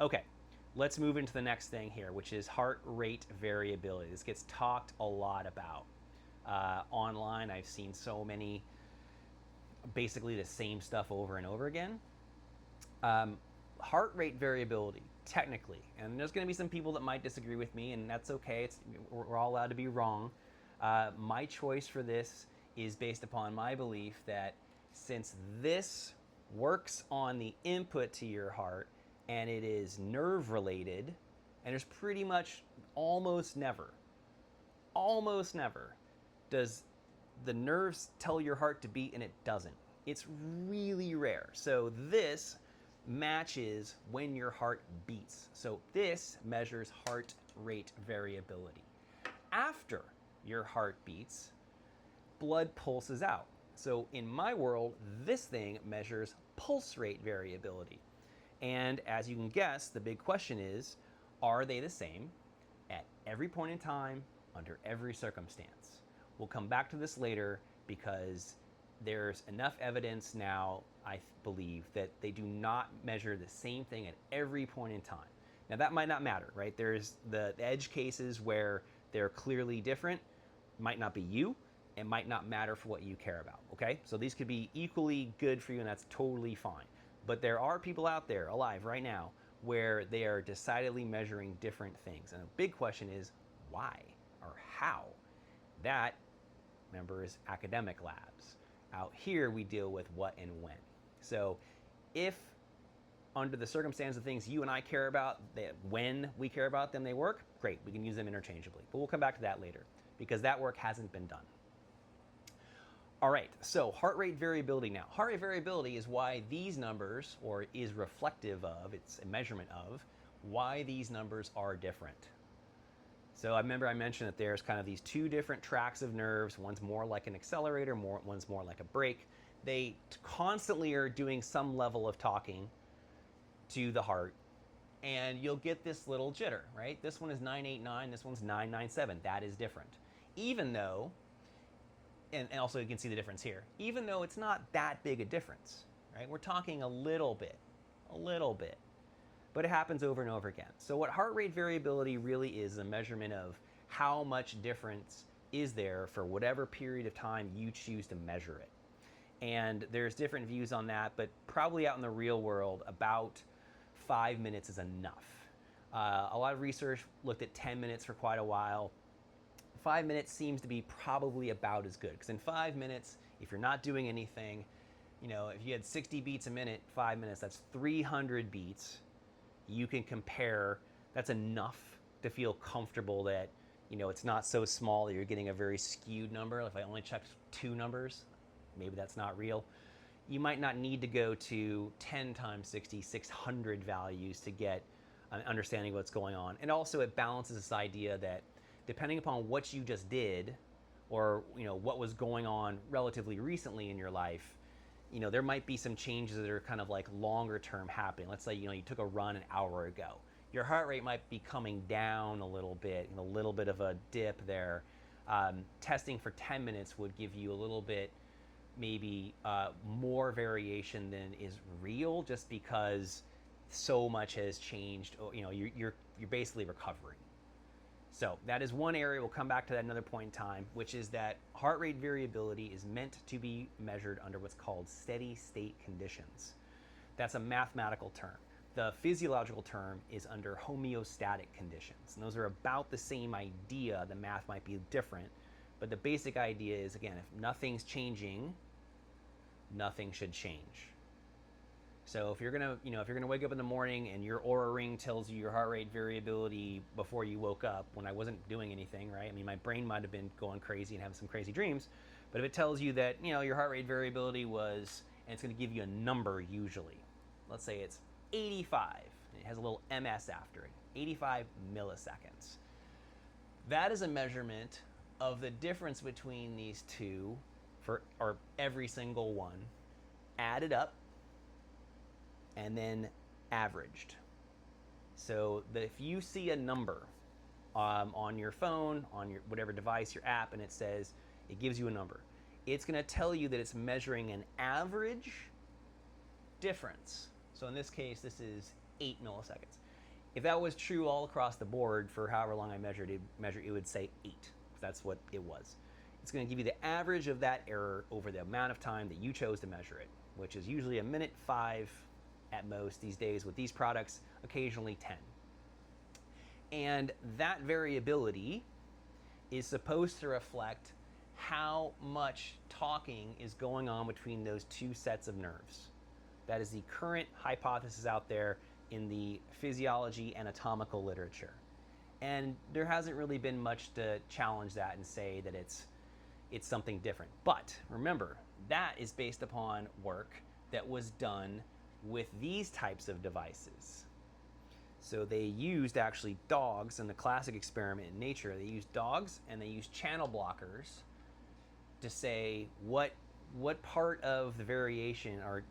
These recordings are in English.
Okay, let's move into the next thing here, which is heart rate variability. This gets talked a lot about. Online, I've seen so many, basically the same stuff over and over again. Heart rate variability, technically, and there's going to be some people that might disagree with me, and that's okay. We're all allowed to be wrong. My choice for this is based upon my belief that since this works on the input to your heart and it is nerve related, and there's pretty much almost never does the nerves tell your heart to beat and it doesn't. It's really rare. So this matches when your heart beats. So this measures heart rate variability. After your heart beats, blood pulses out. So in my world, this thing measures pulse rate variability. And as you can guess, the big question is, are they the same at every point in time, under every circumstance? We'll come back to this later because there's enough evidence now, I believe, that they do not measure the same thing at every point in time. Now that might not matter, right? There's the edge cases where they're clearly different. Might not be you. It might not matter for what you care about, okay? So these could be equally good for you and that's totally fine. But there are people out there alive right now where they are decidedly measuring different things. And the big question is why or how? That, remember, is academic labs. Out here, we deal with what and when. So if under the circumstance of things you and I care about, that when we care about them, they work, great, we can use them interchangeably. But we'll come back to that later because that work hasn't been done. All right, so heart rate variability now. Heart rate variability is why these numbers, or is reflective of, it's a measurement of, why these numbers are different. So I remember I mentioned that there's kind of these two different tracks of nerves. One's more like an accelerator, one's more like a brake. They constantly are doing some level of talking to the heart, and you'll get this little jitter, right? This one is 989, this one's 997. That is different. Even though, and also you can see the difference here, even though it's not that big a difference, right? We're talking a little bit, but it happens over and over again. So what heart rate variability really is a measurement of how much difference is there for whatever period of time you choose to measure it. And there's different views on that, but probably out in the real world, about 5 minutes is enough. A lot of research looked at 10 minutes for quite a while. 5 minutes seems to be probably about as good, because in 5 minutes, if you're not doing anything, you know, if you had 60 beats a minute, 5 minutes, that's 300 beats. You can compare, that's enough to feel comfortable that, you know, it's not so small that you're getting a very skewed number. If I only checked 2 numbers, maybe that's not real. You might not need to go to 10 times 60, 600 values to get an understanding of what's going on. And also it balances this idea that depending upon what you just did, or, you know, what was going on relatively recently in your life, you know, there might be some changes that are kind of like longer term happening. Let's say, you know, you took a run an hour ago. Your heart rate might be coming down a little bit, a little bit of a dip there. Testing for 10 minutes would give you a little bit, maybe more variation than is real, just because so much has changed. You know, you're basically recovering. So that is one area. We'll come back to that another point in time, which is that heart rate variability is meant to be measured under what's called steady state conditions. That's a mathematical term. The physiological term is under homeostatic conditions. And those are about the same idea. The math might be different, but the basic idea is, again, if nothing's changing, nothing should change. So if you're gonna wake up in the morning and your Oura ring tells you your heart rate variability before you woke up, when I wasn't doing anything, right? I mean, my brain might have been going crazy and having some crazy dreams, but if it tells you that, you know, your heart rate variability was, and it's gonna give you a number usually, let's say it's 85, and it has a little ms after it, 85 milliseconds. That is a measurement of the difference between these two, or every single one, added up, and then averaged. So that if you see a number on your phone, on your whatever device, your app, and it says, it gives you a number, it's gonna tell you that it's measuring an average difference. So in this case, this is 8 milliseconds. If that was true all across the board for however long I measured, it would say 8. That's what it was. It's going to give you the average of that error over the amount of time that you chose to measure it, which is usually 1:05 at most these days with these products, occasionally 10. And that variability is supposed to reflect how much talking is going on between those two sets of nerves. That is the current hypothesis out there in the physiology anatomical literature. And there hasn't really been much to challenge that and say that it's something different. But remember, that is based upon work that was done with these types of devices. So they used actually dogs in the classic experiment in nature. They used dogs and they used channel blockers to say what part of the variation, or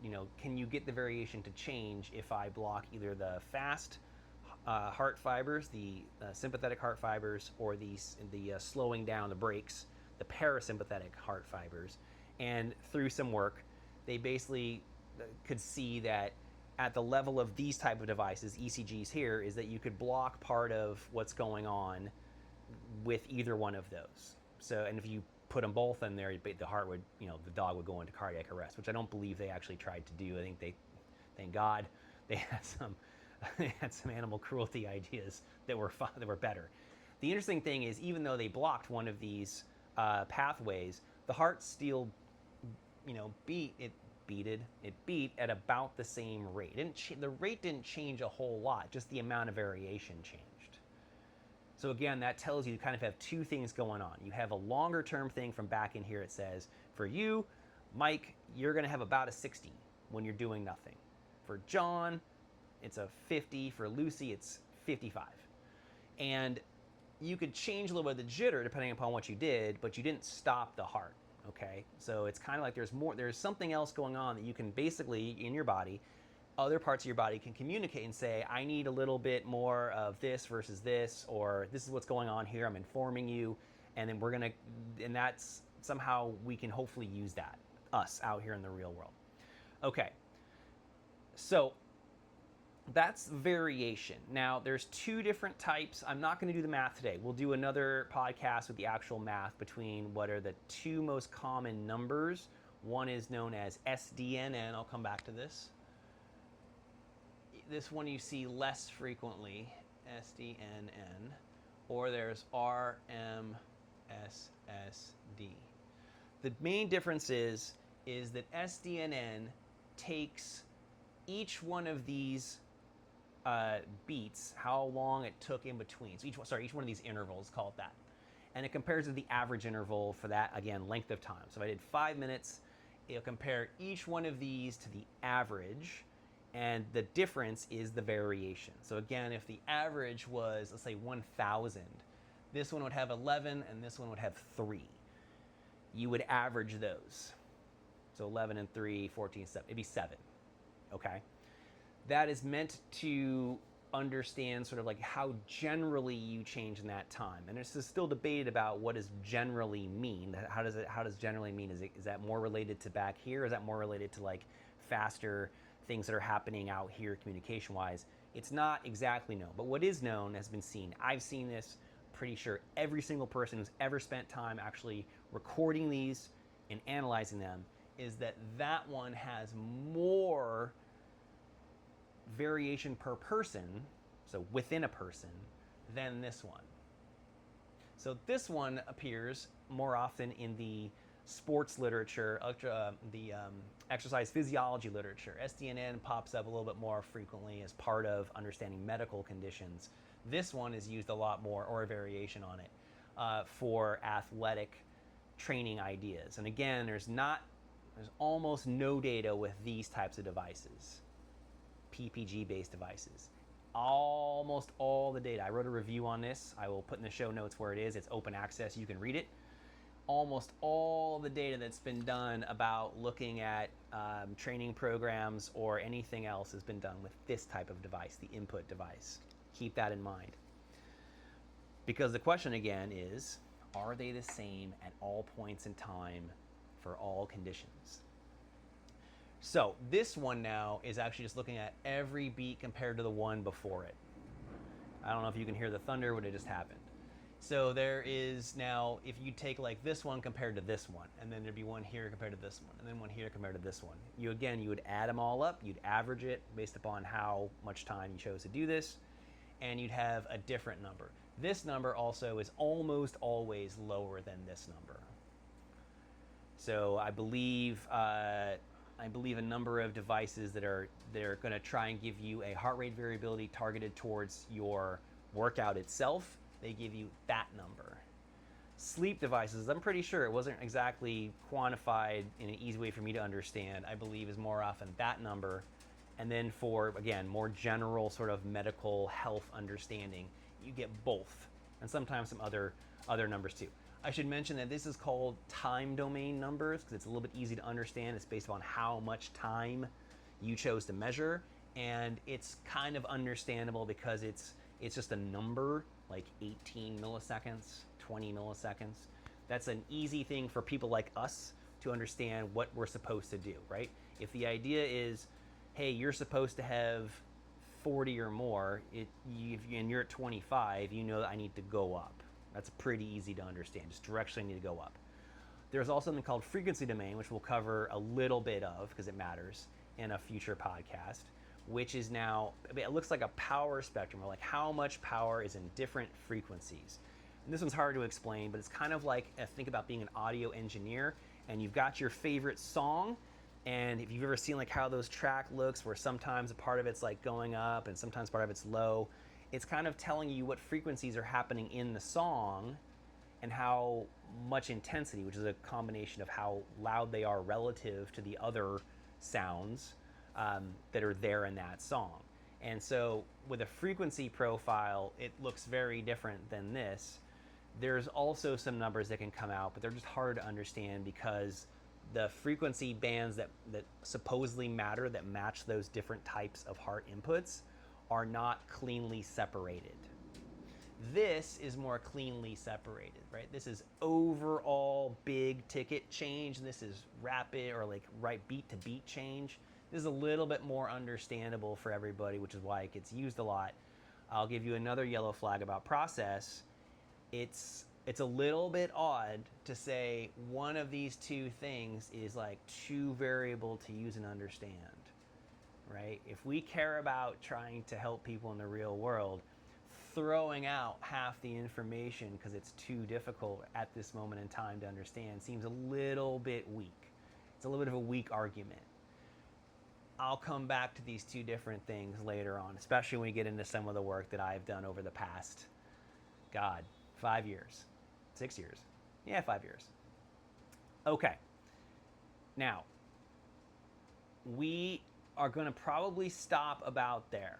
can you get the variation to change if I block either the fast heart fibers, the sympathetic heart fibers, or the slowing down the brakes, the parasympathetic heart fibers. And through some work, they basically could see that at the level of these type of devices, ECGs here, is that you could block part of what's going on with either one of those. So, and if you put them both in there, the heart would, the dog would go into cardiac arrest, which I don't believe they actually tried to do. I think thank God, they had some animal cruelty ideas that were better. The interesting thing is, even though they blocked one of these pathways, the heart still, beat at about the same rate. The rate didn't change a whole lot, just the amount of variation changed. So again, that tells you kind of have two things going on. You have a longer term thing from back in here. It says, for you, Mike, you're going to have about a 60 when you're doing nothing. For John, it's a 50. For Lucy, it's 55. And you could change a little bit of the jitter depending upon what you did, but you didn't stop the heart. Okay, so it's kind of like there's something else going on that you can basically, in your body, other parts of your body can communicate and say, I need a little bit more of this versus this, or this is what's going on here, I'm informing you, and then and that's somehow we can hopefully use that, us out here in the real world. Okay, so that's variation. Now, there's two different types. I'm not going to do the math today. We'll do another podcast with the actual math between what are the two most common numbers. One is known as SDNN. I'll come back to this. This one you see less frequently, SDNN, or there's RMSSD. The main difference is that SDNN takes each one of these beats, how long it took in between. So each one of these intervals, call it that. And it compares to the average interval for that, again, length of time. So if I did 5 minutes, it'll compare each one of these to the average, and the difference is the variation. So again, if the average was, let's say 1,000, this one would have 11 and this one would have 3. You would average those. So 11 and 3, 14, 7, it'd be 7, okay? That is meant to understand sort of like how generally you change in that time. And there's still debate about what does generally mean. How does generally mean? Is that more related to back here? Or is that more related to like faster things that are happening out here communication wise? It's not exactly known, but what is known has been seen. I've seen this, pretty sure every single person who's ever spent time actually recording these and analyzing them is that one has more variation per person, so within a person, than this one. So this one appears more often in the sports literature, the exercise physiology literature. SDNN pops up a little bit more frequently as part of understanding medical conditions. This one is used a lot more, or a variation on it, for athletic training ideas. And again, there's almost no data with these types of devices. PPG-based devices. Almost all the data. I wrote a review on this. I will put in the show notes where it is. It's open access. You can read it. Almost all the data that's been done about looking at training programs or anything else has been done with this type of device, the input device. Keep that in mind. Because the question again is, are they the same at all points in time for all conditions? So this one now is actually just looking at every beat compared to the one before it. I don't know if you can hear the thunder, but it just happened. So there is now, if you take like this one compared to this one, and then there'd be one here compared to this one, and then one here compared to this one. You would add them all up, you'd average it based upon how much time you chose to do this, and you'd have a different number. This number also is almost always lower than this number. So I believe a number of devices that are going to try and give you a heart rate variability targeted towards your workout itself, they give you that number. Sleep devices, I'm pretty sure it wasn't exactly quantified in an easy way for me to understand, I believe is more often that number. And then for, again, more general sort of medical health understanding, you get both, and sometimes some other numbers too. I should mention that this is called time domain numbers because it's a little bit easy to understand. It's based on how much time you chose to measure, and it's kind of understandable because it's just a number, like 18 milliseconds, 20 milliseconds. That's an easy thing for people like us to understand what we're supposed to do, right? If the idea is, hey, you're supposed to have 40 or more, and you're at 25, you know that I need to go up. That's pretty easy to understand. Just directionally need to go up. There's also something called frequency domain, which we'll cover a little bit of because it matters in a future podcast, which is now, it looks like a power spectrum, or like how much power is in different frequencies. And this one's hard to explain, but it's kind of like, think about being an audio engineer and you've got your favorite song, and if you've ever seen like how those track looks, where sometimes a part of it's like going up and sometimes part of it's low, it's kind of telling you what frequencies are happening in the song and how much intensity, which is a combination of how loud they are relative to the other sounds that are there in that song. And so with a frequency profile, it looks very different than this. There's also some numbers that can come out, but they're just hard to understand because the frequency bands that supposedly matter, that match those different types of heart inputs, are not cleanly separated. This is more cleanly separated, right? This is overall big ticket change. This is rapid or like right beat to beat change. This is a little bit more understandable for everybody, which is why it gets used a lot. I'll give you another yellow flag about process. It's a little bit odd to say one of these two things is like too variable to use and understand, right? If we care about trying to help people in the real world, throwing out half the information because it's too difficult at this moment in time to understand seems a little bit weak. It's a little bit of a weak argument. I'll come back to these two different things later on, especially when we get into some of the work that I've done over the past, 5 years, 6 years. Yeah, 5 years. Okay. Now, we are going to probably stop about there.